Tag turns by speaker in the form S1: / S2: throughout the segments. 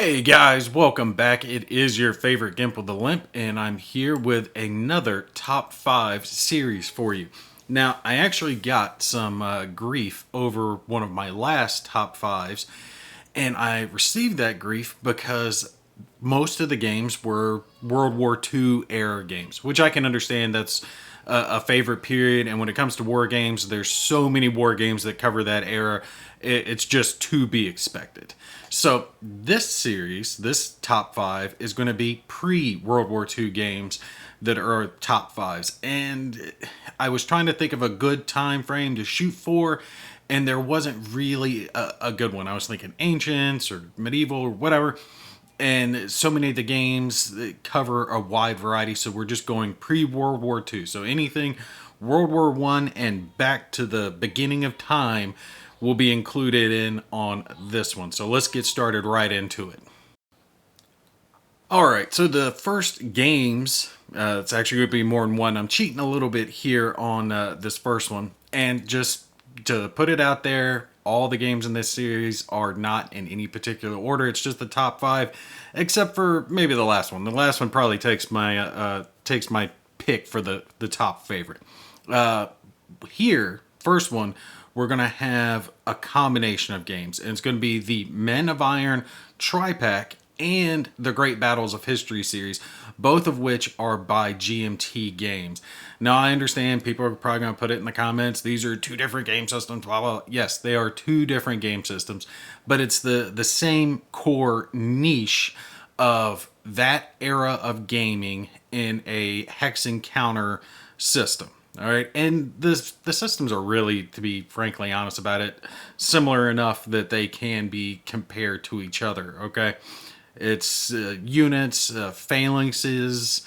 S1: Hey guys, welcome back. It is your favorite Gimp the Limp, and I'm here with another top 5 series for you. Now, I actually got some grief over one of my last top 5s, and I received that grief because most of the games were World War II era games, which I can understand. That's a favorite period, and when it comes to war games, there's so many war games that cover that era. It's just to be expected. So this series, this top 5, is going to be pre-World War II games that are top 5s. And I was trying to think of a good time frame to shoot for, and there wasn't really a good one. I was thinking ancients or medieval or whatever. And so many of the games cover a wide variety, so we're just going pre-World War II. So anything World War I and back to the beginning of time will be included in on this one. So let's get started right into it. All right, so the first games, it's actually going to be more than one. I'm cheating a little bit here on this first one. And just to put it out there, all the games in this series are not in any particular order. It's just the top 5, except for maybe the last one. The last one probably takes my pick for the top favorite. Here, first one, we're going to have a combination of games. And it's going to be the Men of Iron Tri-Pack and the Great Battles of History series, both of which are by GMT Games. Now, I understand people are probably going to put it in the comments, these are two different game systems, blah, blah. Yes, they are two different game systems, but it's the same core niche of that era of gaming in a hex and counter system. All right, and the systems are really, to be frankly honest about it, similar enough that they can be compared to each other. Okay, it's units, phalanxes,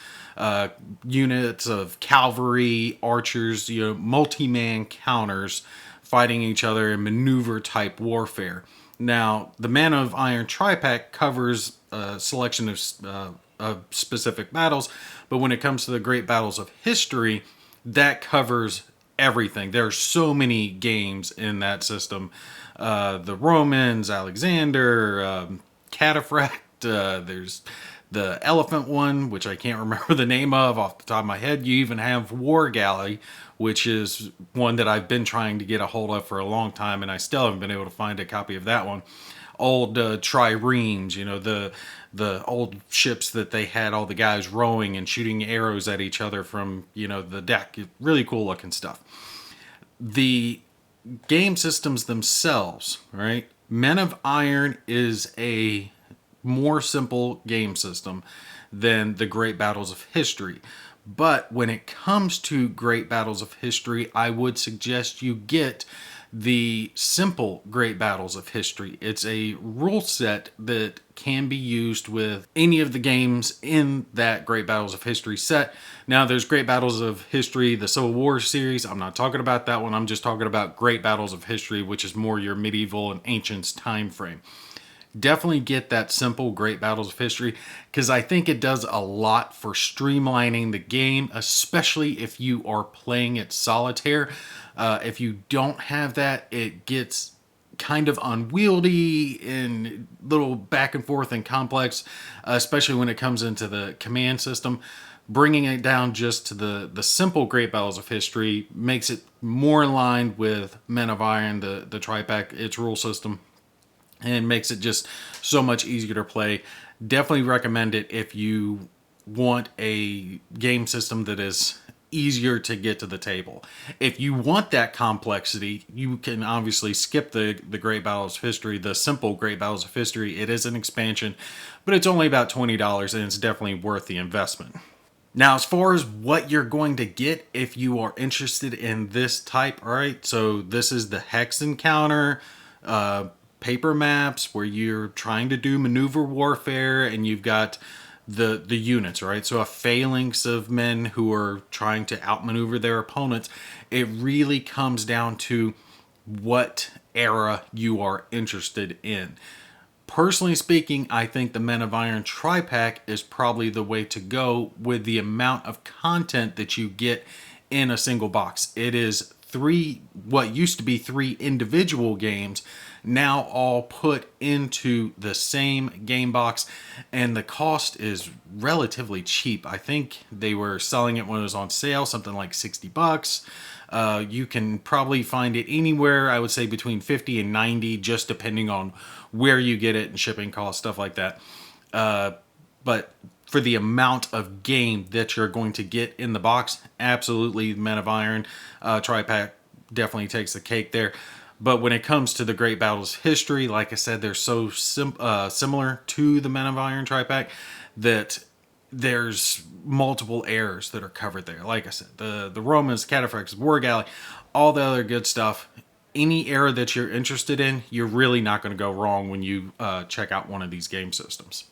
S1: units of cavalry, archers, multi-man counters fighting each other in maneuver type warfare. Now, the Man of Iron Tri-Pack covers a selection of specific battles, but when it comes to the Great Battles of History, that covers everything. There are so many games in that system. The Romans, Alexander, Cataphract, there's the elephant one, which I can't remember the name of off the top of my head. You even have War Galley, which is one that I've been trying to get a hold of for a long time, and I still haven't been able to find a copy of that one. Old triremes, the old ships that they had all the guys rowing and shooting arrows at each other from, the deck. Really cool looking stuff. The game systems themselves, right? Men of Iron is a more simple game system than the Great Battles of History. But when it comes to Great Battles of History, I would suggest you get the simple Great Battles of History. It's a rule set that can be used with any of the games in that Great Battles of History set. Now, there's Great Battles of History, the Civil War series. I'm not talking about that one. I'm just talking about Great Battles of History, which is more your medieval and ancients time frame. Definitely get that simple Great Battles of History because I think it does a lot for streamlining the game, especially if you are playing it solitaire. If you don't have that, it gets kind of unwieldy and little back and forth and complex, especially when it comes into the command system. Bringing it down just to the simple Great Battles of History makes it more in line with Men of Iron, the Tri-Pack, its rule system, and makes it just so much easier to play. Definitely recommend it if you want a game system that is easier to get to the table. If you want that complexity, you can obviously skip the Great Battles of History, the simple Great Battles of History. It is an expansion, but it's only about $20, and it's definitely worth the investment. Now, as far as what you're going to get if you are interested in this type, all right, so this is the Hex Encounter, paper maps where you're trying to do maneuver warfare, and you've got the units, right? So a phalanx of men who are trying to outmaneuver their opponents. It really comes down to what era you are interested in. Personally speaking, I think the Men of Iron Tri-Pack is probably the way to go with the amount of content that you get in a single box. It is what used to be 3 individual games now all put into the same game box, and the cost is relatively cheap. I think they were selling it when it was on sale, something like $60. You can probably find it anywhere, I would say between 50 and 90, just depending on where you get it and shipping costs, stuff like that. But for the amount of game that you're going to get in the box, absolutely, Men of Iron tri-pack definitely takes the cake there. But when it comes to the Great Battles history, like I said, they're so similar to the Men of Iron tri-pack that there's multiple eras that are covered there. Like I said, the Romans, Cataphracts, War Galley, all the other good stuff. Any era that you're interested in, you're really not going to go wrong when you check out one of these game systems.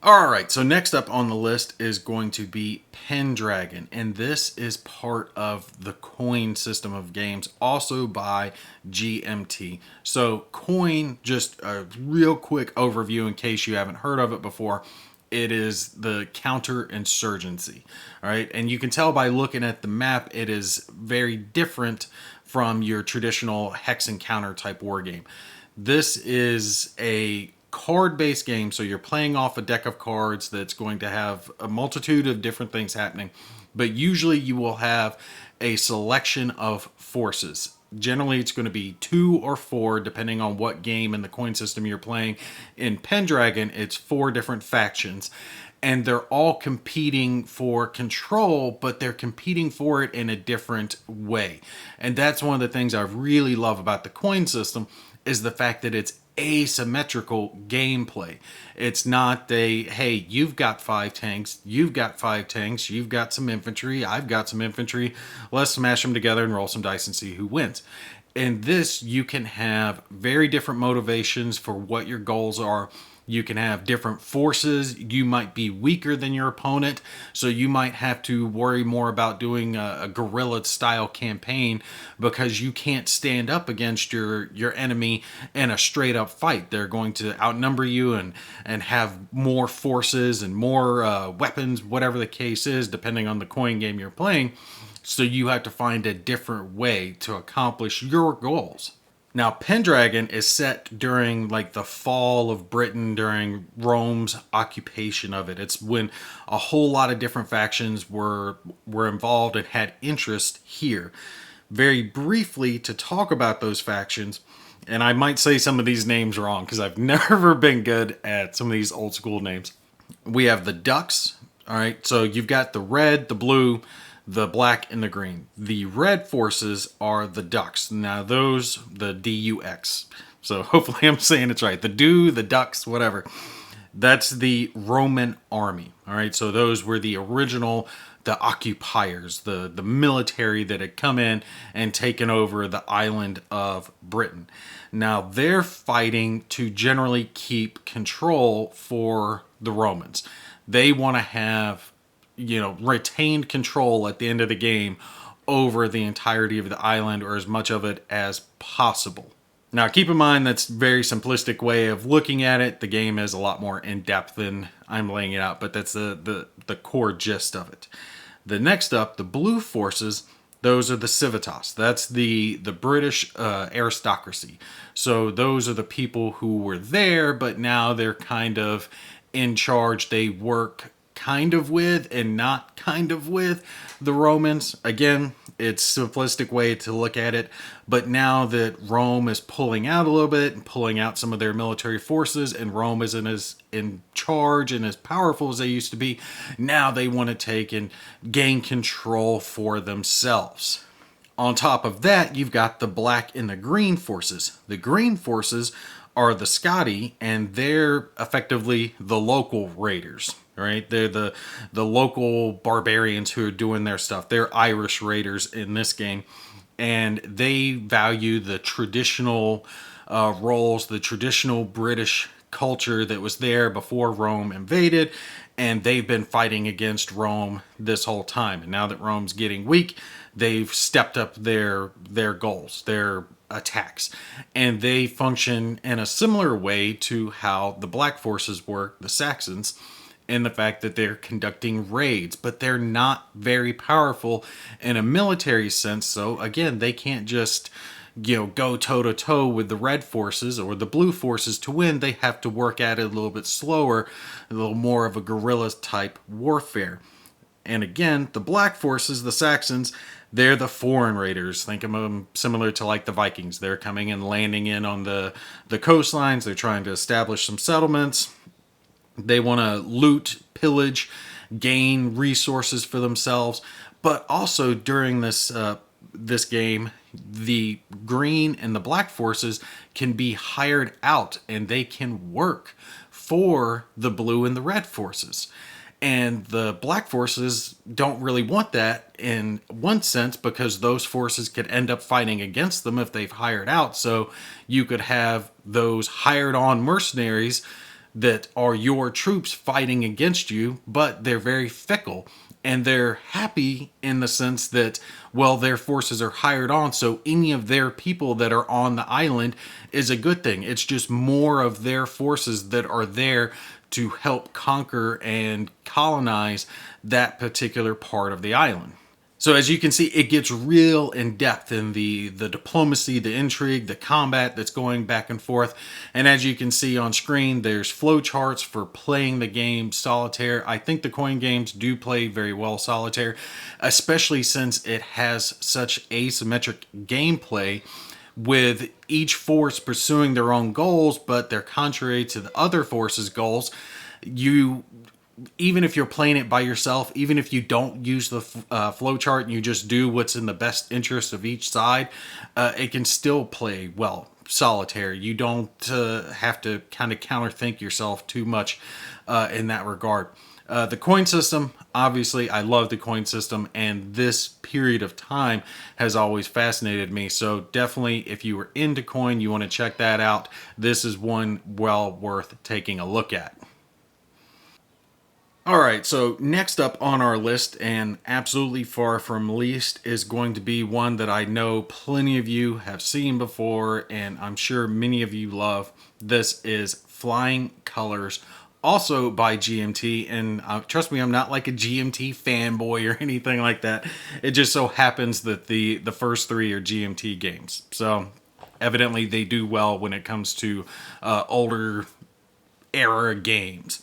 S1: Alright, so next up on the list is going to be Pendragon, and this is part of the Coin system of games, also by GMT. So Coin, just a real quick overview in case you haven't heard of it before. It is the counterinsurgency, all right? And you can tell by looking at the map, it is very different from your traditional hex and counter type war game. This is a card-based game, so you're playing off a deck of cards that's going to have a multitude of different things happening, but usually you will have a selection of forces. Generally, it's going to be 2 or 4, depending on what game in the coin system you're playing. In Pendragon, it's 4 different factions, and they're all competing for control, but they're competing for it in a different way. And that's one of the things I really love about the coin system, is the fact that it's asymmetrical gameplay. It's not hey, you've got 5 tanks, you've got 5 tanks, you've got some infantry, I've got some infantry, let's smash them together and roll some dice and see who wins. In this, you can have very different motivations for what your goals are. You can have different forces. You might be weaker than your opponent, so you might have to worry more about doing a guerrilla style campaign because you can't stand up against your enemy in a straight up fight. They're going to outnumber you and have more forces and more weapons, whatever the case is, depending on the coin game you're playing. So you have to find a different way to accomplish your goals. Now, Pendragon is set during like the fall of Britain, during Rome's occupation of it. It's when a whole lot of different factions were involved and had interest here. Very briefly, to talk about those factions, and I might say some of these names wrong because I've never been good at some of these old school names. We have the Ducks, all right? So you've got the red, the blue, the black, and the green. The red forces are the Ducks. Now those, the DUX. So hopefully I'm saying it's right. The Ducks, whatever. That's the Roman army. All right. So those were the original, the occupiers, the military that had come in and taken over the island of Britain. Now they're fighting to generally keep control for the Romans. They want to have, retained control at the end of the game over the entirety of the island, or as much of it as possible. Now, keep in mind that's a very simplistic way of looking at it. The game is a lot more in-depth than I'm laying it out, but that's the core gist of it. The next up, the blue forces, those are the civitas. That's the British aristocracy. So those are the people who were there, but now they're kind of in charge. They work kind of with and not kind of with the Romans. Again, it's a simplistic way to look at it, but now that Rome is pulling out a little bit and pulling out some of their military forces, and Rome isn't as in charge and as powerful as they used to be, now they want to take and gain control for themselves. On top of that, you've got the black and the green forces. The green forces are the Scotti, and they're effectively the local raiders, right? They're the local barbarians who are doing their stuff. They're Irish raiders in this game, and they value the traditional roles, the traditional British culture that was there before Rome invaded, and they've been fighting against Rome this whole time. And now that Rome's getting weak, they've stepped up their goals, their attacks, and they function in a similar way to how the black forces work, the Saxons, in the fact that they're conducting raids, but they're not very powerful in a military sense. So again, they can't just go toe to toe with the red forces or the blue forces to win. They have to work at it a little bit slower, a little more of a guerrilla type warfare. And again, the black forces, the Saxons, they're the foreign raiders. Think of them similar to like the Vikings. They're coming and landing in on the coastlines. They're trying to establish some settlements. They want to loot, pillage, gain resources for themselves. But also during this game, the green and the black forces can be hired out and they can work for the blue and the red forces. And the black forces don't really want that in one sense because those forces could end up fighting against them if they've hired out. So you could have those hired on mercenaries that are your troops fighting against you, but they're very fickle. And they're happy in the sense that, well, their forces are hired on, so any of their people that are on the island is a good thing. It's just more of their forces that are there to help conquer and colonize that particular part of the island. So as you can see, it gets real in depth in the diplomacy, the intrigue, the combat that's going back and forth. And as you can see on screen, there's flowcharts for playing the game solitaire. I think the coin games do play very well solitaire, especially since it has such asymmetric gameplay with each force pursuing their own goals, but they're contrary to the other force's goals. Even if you're playing it by yourself, even if you don't use the flowchart and you just do what's in the best interest of each side, it can still play well solitaire. You don't have to kind of counterthink yourself too much in that regard. The coin system, obviously, I love the coin system, and this period of time has always fascinated me. So definitely, if you were into coin, you want to check that out. This is one well worth taking a look at. All right, so next up on our list, and absolutely far from least, is going to be one that I know plenty of you have seen before, and I'm sure many of you love. This is Flying Colors, also by GMT, and trust me, I'm not like a GMT fanboy or anything like that. It just so happens that the first three are GMT games, so evidently they do well when it comes to older era games.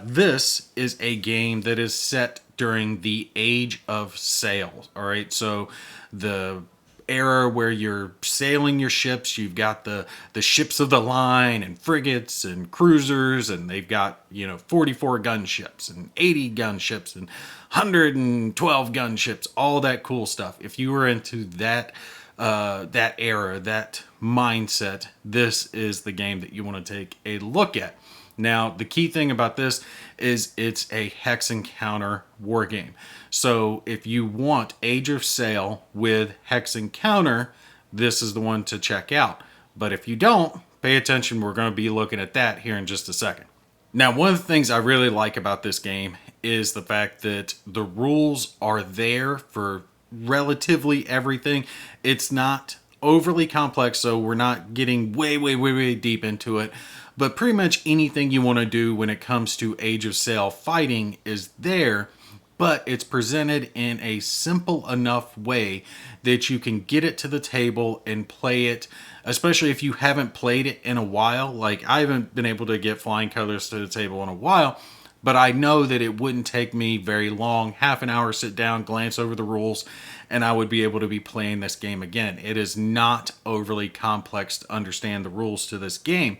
S1: This is a game that is set during the Age of Sail. All right, so the era where you're sailing your ships, you've got the ships of the line and frigates and cruisers, and they've got 44 gunships and 80 gunships and 112 gunships, all that cool stuff. If you were into that era, that mindset, this is the game that you want to take a look at. Now, the key thing about this is it's a hex encounter war game. So if you want Age of Sail with hex encounter, this is the one to check out. But if you don't, pay attention. We're going to be looking at that here in just a second. Now, one of the things I really like about this game is the fact that the rules are there for relatively everything. It's not overly complex, so we're not getting way deep into it. But pretty much anything you want to do when it comes to Age of Sail fighting is there, but it's presented in a simple enough way that you can get it to the table and play it, especially if you haven't played it in a while. Like, I haven't been able to get Flying Colors to the table in a while, but I know that it wouldn't take me very long, half an hour, sit down, glance over the rules, and I would be able to be playing this game again. It is not overly complex to understand the rules to this game.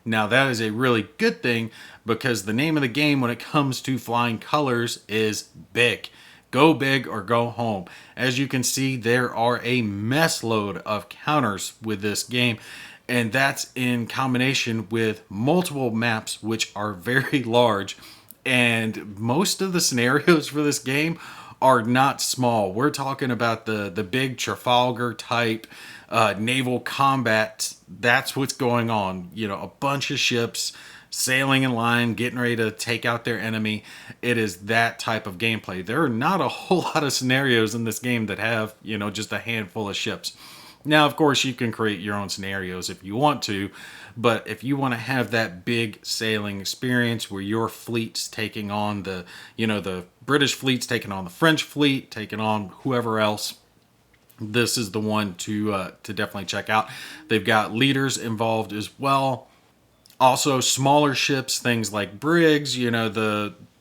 S1: Now, that is a really good thing because the name of the game when it comes to Flying Colors is big. Go big or go home. As you can see, there are a mess load of counters with this game, and that's in combination with multiple maps which are very large, and most of the scenarios for this game are not small. We're talking about the big Trafalgar type naval combat. That's what's going on. A bunch of ships sailing in line, getting ready to take out their enemy. It is that type of gameplay. There are not a whole lot of scenarios in this game that have, just a handful of ships. Now, of course, you can create your own scenarios if you want to, but if you want to have that big sailing experience where your fleet's taking on the British fleet's taking on the French fleet, taking on whoever else, this is the one to definitely check out. They've got leaders involved as well. Also, smaller ships, things like brigs.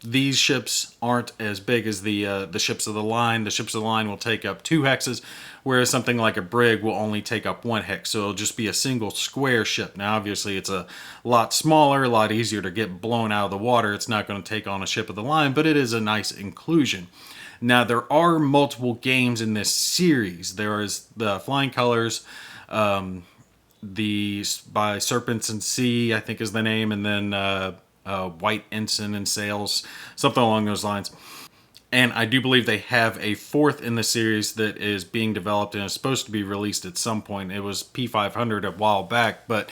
S1: These ships aren't as big as the ships of the line. The ships of the line will take up 2 hexes, whereas something like a brig will only take up 1 hex. So it'll just be a single square ship. Now, obviously, it's a lot smaller, a lot easier to get blown out of the water. It's not going to take on a ship of the line, but it is a nice inclusion. Now, there are multiple games in this series. There is the Flying Colors, the by Serpents and Sea, I think is the name, and then White Ensign and Sails, something along those lines. And I do believe they have a 4th in the series that is being developed and is supposed to be released at some point. It was P500 a while back, but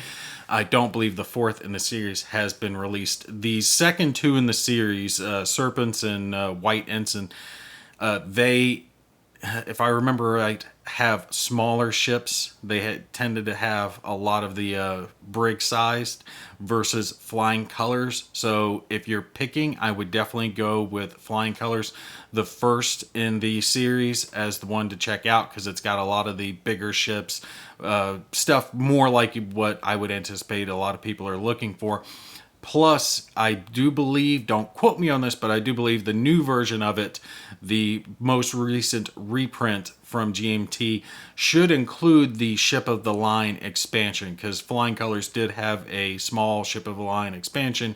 S1: I don't believe the 4th in the series has been released. The second 2 in the series, Serpents and White Ensign, they, if I remember right, have smaller ships. They had tended to have a lot of the brig sized versus Flying Colors. So if you're picking, I would definitely go with Flying Colors, the first in the series, as the one to check out, because it's got a lot of the bigger ships, stuff more like what I would anticipate a lot of people are looking for. Plus, I do believe, don't quote me on this, but I do believe the new version of it, the most recent reprint from GMT, should include the Ship of the Line expansion, because Flying Colors did have a small Ship of the Line expansion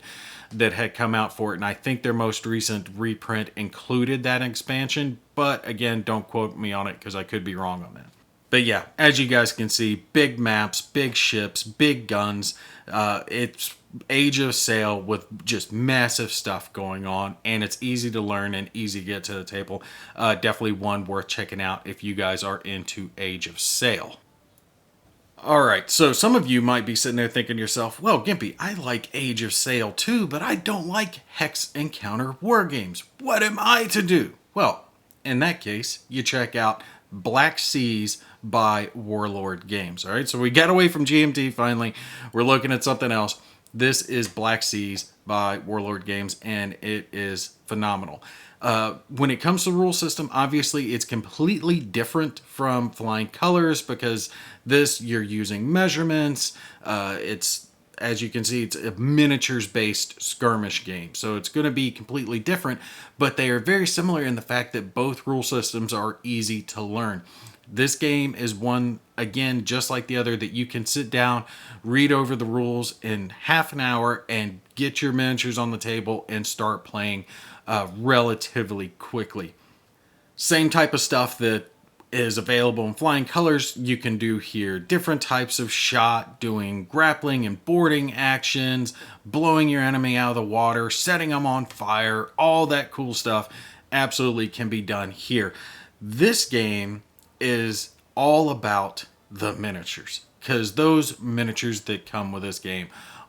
S1: that had come out for it, and I think their most recent reprint included that expansion, but again, don't quote me on it because I could be wrong on that. But yeah, as you guys can see, big maps, big ships, big guns. It's Age of Sail with just massive stuff going on, and it's easy to learn and easy to get to the table. Definitely one worth checking out if you guys are into Age of Sail. Alright, so some of you might be sitting there thinking to yourself, well, Gimpy, I like Age of Sail too, but I don't like Hex and Counter war games. What am I to do? Well, in that case, you check out Black Seas by Warlord Games. Alright, so we got away from GMT finally. We're looking at something else. This is Black Seas by Warlord Games, and it is phenomenal. When it comes to the rule system, obviously it's completely different from Flying Colors, because this, you're using measurements. It's, as you can see, it's a miniatures-based skirmish game, so it's going to be completely different, but they are very similar in the fact that both rule systems are easy to learn. This game is one, again, just like the other, that you can sit down, read over the rules in half an hour, and get your miniatures on the table and start playing relatively quickly. Same type of stuff that is available in Flying Colors you can do here. Different types of shot, doing grappling and boarding actions, blowing your enemy out of the water, setting them on fire, all that cool stuff absolutely can be done here. This game is all about the miniatures, because those miniatures that come with this game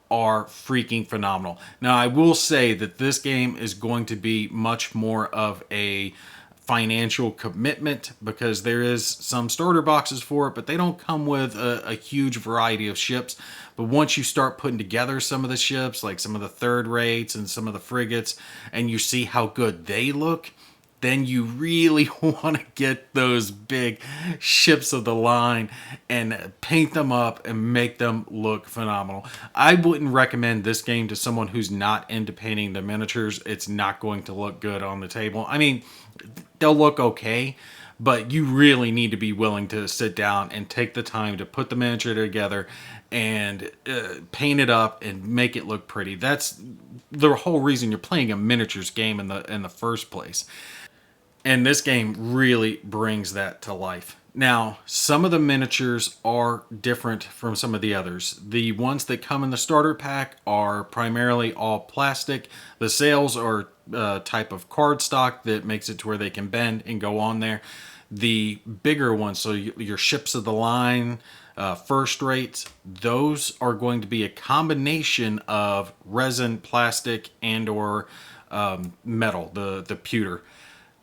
S1: are freaking phenomenal. Now, I will say that this game is going to be much more of a financial commitment, because there is some starter boxes for it, but they don't come with a huge variety of ships. But once you start putting together some of the ships, like some of the third rates and some of the frigates, and you see how good they look, then you really want to get those big ships of the line and paint them up and make them look phenomenal. I wouldn't recommend this game to someone who's not into painting the miniatures. It's not going to look good on the table. I mean, they'll look okay, but you really need to be willing to sit down and take the time to put the miniature together and paint it up and make it look pretty. That's the whole reason you're playing a miniatures game in the first place. And this game really brings that to life. Now, some of the miniatures are different from some of the others. The ones that come in the starter pack are primarily all plastic. The sails are a type of cardstock that makes it to where they can bend and go on there. The bigger ones, so your ships of the line, first rates, those are going to be a combination of resin, plastic, and or metal, the pewter.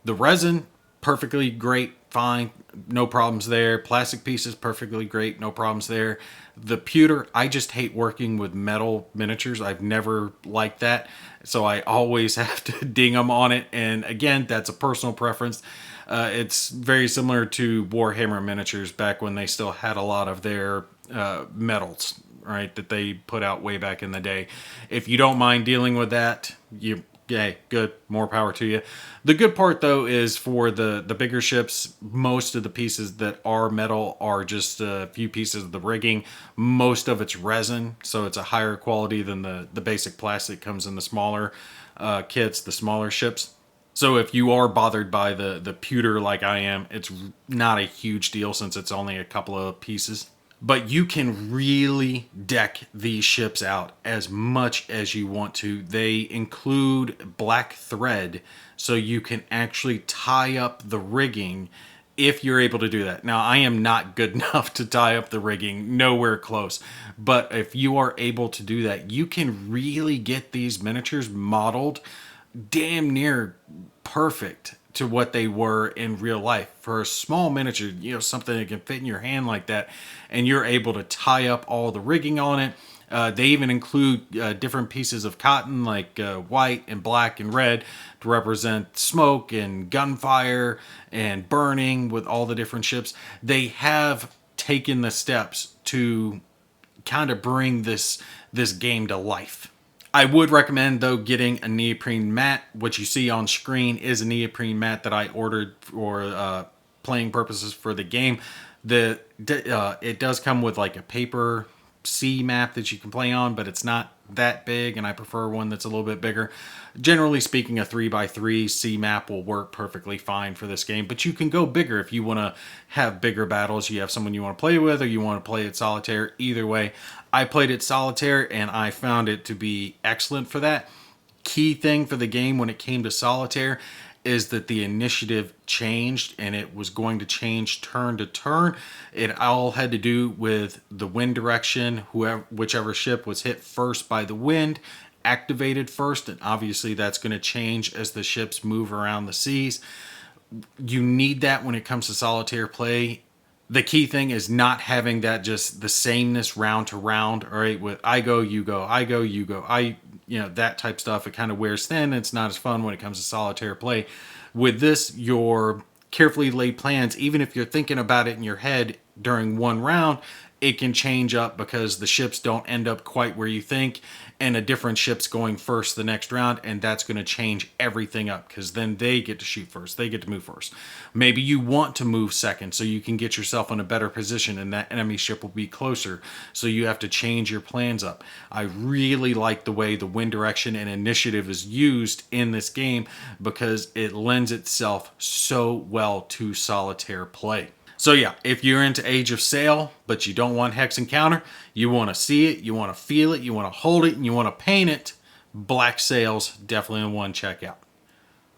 S1: The resin perfectly great, fine, no problems there. Plastic pieces, perfectly great, no problems there. The pewter, I just hate working with metal miniatures. I've never liked that, so I always have to ding them on it. And again, that's a personal preference. It's very similar to Warhammer miniatures back when they still had a lot of their metals, right, that they put out way back in the day. If you don't mind dealing with that, yay, good, more power to you. The good part though is for the bigger ships, most of the pieces that are metal are just a few pieces of the rigging. Most of it's resin, so it's a higher quality than the basic plastic comes in the smaller kits, the smaller ships. So if you are bothered by the pewter like I am, it's not a huge deal since it's only a couple of pieces. But you can really deck these ships out as much as you want to. They include black thread, so you can actually tie up the rigging if you're able to do that. Now, I am not good enough to tie up the rigging, nowhere close. But if you are able to do that, you can really get these miniatures modeled damn near perfect to what they were in real life. For a small miniature, something that can fit in your hand like that, and you're able to tie up all the rigging on it. They even include different pieces of cotton like white and black and red to represent smoke and gunfire and burning with all the different ships. They have taken the steps to kind of bring this game to life. I would recommend, though, getting a neoprene mat. What you see on screen is a neoprene mat that I ordered for playing purposes for the game. It does come with like a paper C map that you can play on, but it's not that big, and I prefer one that's a little bit bigger. Generally speaking, a 3x3 C map will work perfectly fine for this game, but you can go bigger if you want to have bigger battles. You have someone you want to play with, or you want to play it solitaire. Either way, I played it solitaire, and I found it to be excellent for that. Key thing for the game when it came to solitaire is that the initiative changed, and it was going to change turn to turn. It all had to do with the wind direction. Whichever ship was hit first by the wind activated first, and obviously that's going to change as the ships move around the seas. You need that when it comes to solitaire play. The key thing is not having that just the sameness round to round, all right, with I go, you go, I go, you go, that type stuff. It kind of wears thin. It's not as fun when it comes to solitaire play. With this, your carefully laid plans, even if you're thinking about it in your head during one round, it can change up because the ships don't end up quite where you think, and a different ship's going first the next round, and that's going to change everything up because then they get to shoot first. They get to move first. Maybe you want to move second so you can get yourself in a better position, and that enemy ship will be closer, so you have to change your plans up. I really like the way the wind direction and initiative is used in this game because it lends itself so well to solitaire play. So yeah, if you're into Age of Sail, but you don't want Hex Encounter, you want to see it, you want to feel it, you want to hold it, and you want to paint it, Black Sail's definitely the one to check out.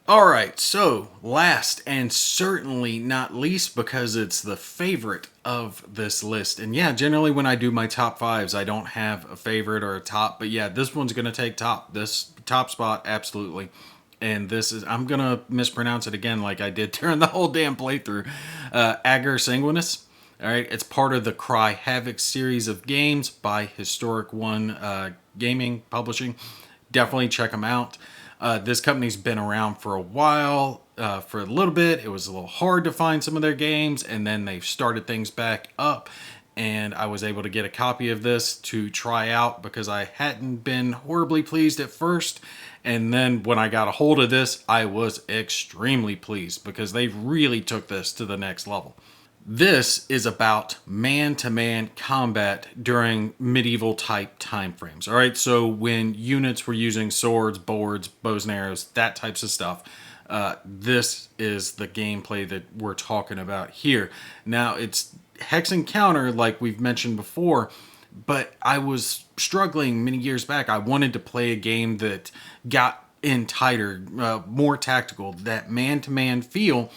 S1: Alright, so last and certainly not least, because it's the favorite of this list. And yeah, generally when I do my top fives, I don't have a favorite or a top, but yeah, this one's going to take top. This top spot, absolutely. And this is, I'm going to mispronounce it again like I did during the whole damn playthrough. Agar Singulanus. All right, it's part of the Cry Havoc series of games by Historic One Gaming Publishing. Definitely check them out. This company's been around for a while, for a little bit. It was a little hard to find some of their games, and then they've started things back up. And I was able to get a copy of this to try out because I hadn't been horribly pleased at first. And then when I got a hold of this, I was extremely pleased because they really took this to the next level. This is about man-to-man combat during medieval type time frames. All right, so when units were using swords, boards, bows and arrows, that types of stuff, this is the gameplay that we're talking about here. Now, it's Hex Encounter, like we've mentioned before, but I was struggling many years back. I wanted to play a game that got in tighter, more tactical, that man-to-man feel.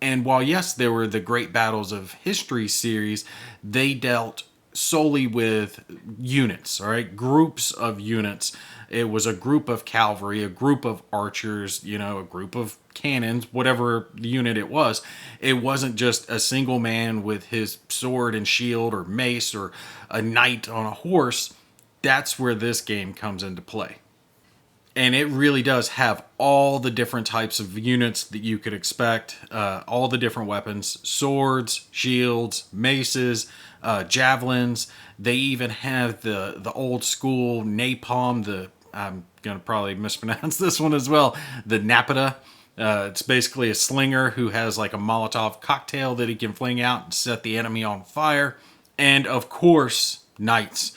S1: And while, yes, there were the Great Battles of History series, they dealt solely with units, all right, groups of units. It was a group of cavalry, a group of archers, a group of cannons, whatever unit it was. It wasn't just a single man with his sword and shield or mace or a knight on a horse. That's where this game comes into play. And it really does have all the different types of units that you could expect, all the different weapons, swords, shields, maces, javelins. They even have the old school napalm, I'm going to probably mispronounce this one as well, the napata. It's basically a slinger who has like a Molotov cocktail that he can fling out and set the enemy on fire. And of course, knights.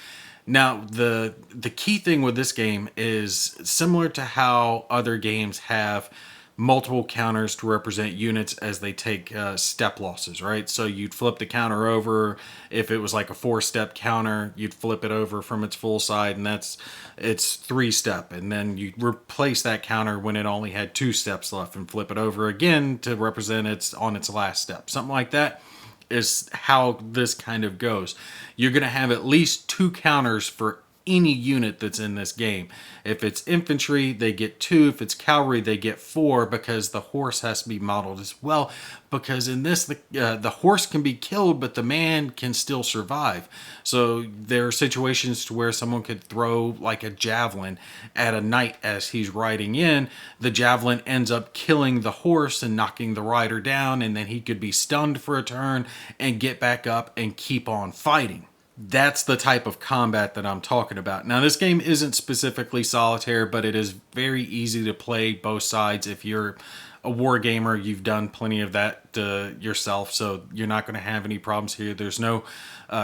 S1: Now, the key thing with this game is similar to how other games have multiple counters to represent units as they take step losses, right? So you'd flip the counter over. If it was like a 4-step counter, you'd flip it over from its full side, and it's 3-step. And then you replace that counter when it only had 2 steps left and flip it over again to represent it's on its last step. Something like that is how this kind of goes. You're going to have at least 2 counters for any unit that's in this game. If it's infantry, they get 2. If it's cavalry, they get 4, because the horse has to be modeled as well. Because in this, the horse can be killed, but the man can still survive. So there are situations to where someone could throw like a javelin at a knight as he's riding in. The javelin ends up killing the horse and knocking the rider down, and then he could be stunned for a turn and get back up and keep on fighting. That's the type of combat that I'm talking about. Now, this game isn't specifically solitaire, but it is very easy to play both sides. If you're a war gamer, you've done plenty of that yourself, so you're not going to have any problems here. There's no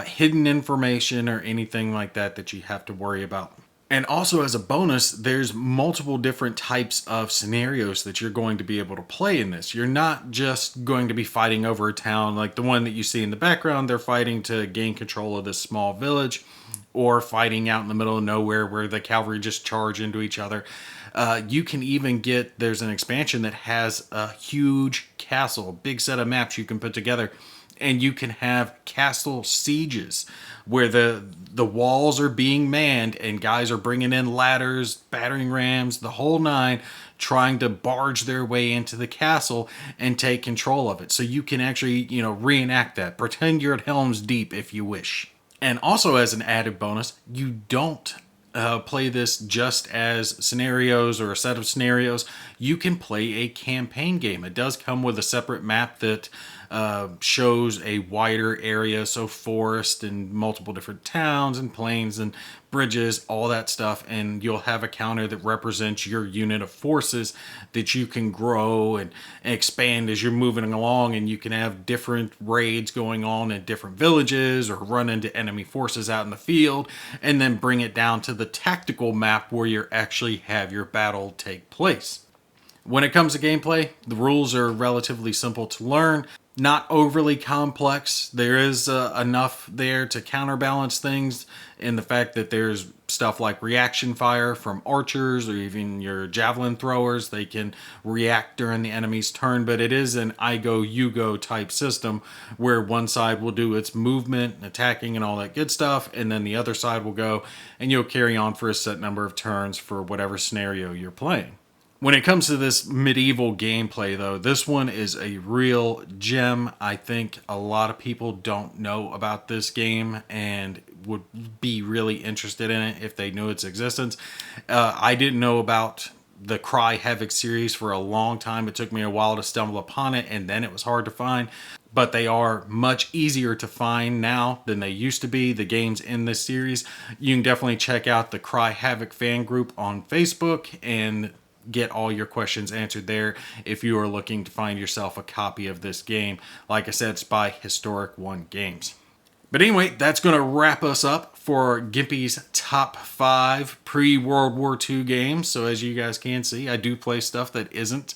S1: hidden information or anything like that you have to worry about. And also, as a bonus, there's multiple different types of scenarios that you're going to be able to play in this. You're not just going to be fighting over a town like the one that you see in the background. They're fighting to gain control of this small village, or fighting out in the middle of nowhere where the cavalry just charge into each other. You can even there's an expansion that has a huge castle, a big set of maps you can put together. And you can have castle sieges where the walls are being manned and guys are bringing in ladders, battering rams, the whole nine, trying to barge their way into the castle and take control of it. So you can actually, reenact that. Pretend you're at Helm's Deep if you wish. And also, as an added bonus, you don't play this just as scenarios or a set of scenarios. You can play a campaign game. It does come with a separate map that shows a wider area, so forest and multiple different towns and plains and bridges, all that stuff, and you'll have a counter that represents your unit of forces that you can grow and expand as you're moving along, and you can have different raids going on in different villages or run into enemy forces out in the field, and then bring it down to the tactical map where you actually have your battle take place. When it comes to gameplay, the rules are relatively simple to learn, not overly complex. There is enough there to counterbalance things in the fact that there's stuff like reaction fire from archers or even your javelin throwers. They can react during the enemy's turn, but it is an I go, you go type system where one side will do its movement, attacking and all that good stuff, and then the other side will go and you'll carry on for a set number of turns for whatever scenario you're playing. When it comes to this medieval gameplay, though, this one is a real gem. I think a lot of people don't know about this game and would be really interested in it if they knew its existence. I didn't know about the Cry Havoc series for a long time. It took me a while to stumble upon it, and then it was hard to find. But they are much easier to find now than they used to be, the games in this series. You can definitely check out the Cry Havoc fan group on Facebook and get all your questions answered there if you are looking to find yourself a copy of this game. Like I said, it's by Historic One Games. But anyway, that's going to wrap us up for Gimpy's top 5 pre-World War II games. So as you guys can see, I do play stuff that isn't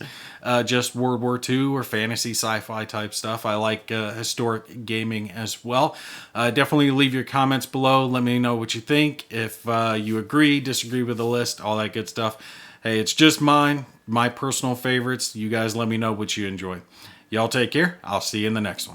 S1: just World War II or fantasy sci-fi type stuff. I like historic gaming as well. Definitely leave your comments below. Let me know what you think. If you agree, disagree with the list, all that good stuff. Hey, it's just my personal favorites. You guys let me know what you enjoy. Y'all take care. I'll see you in the next one.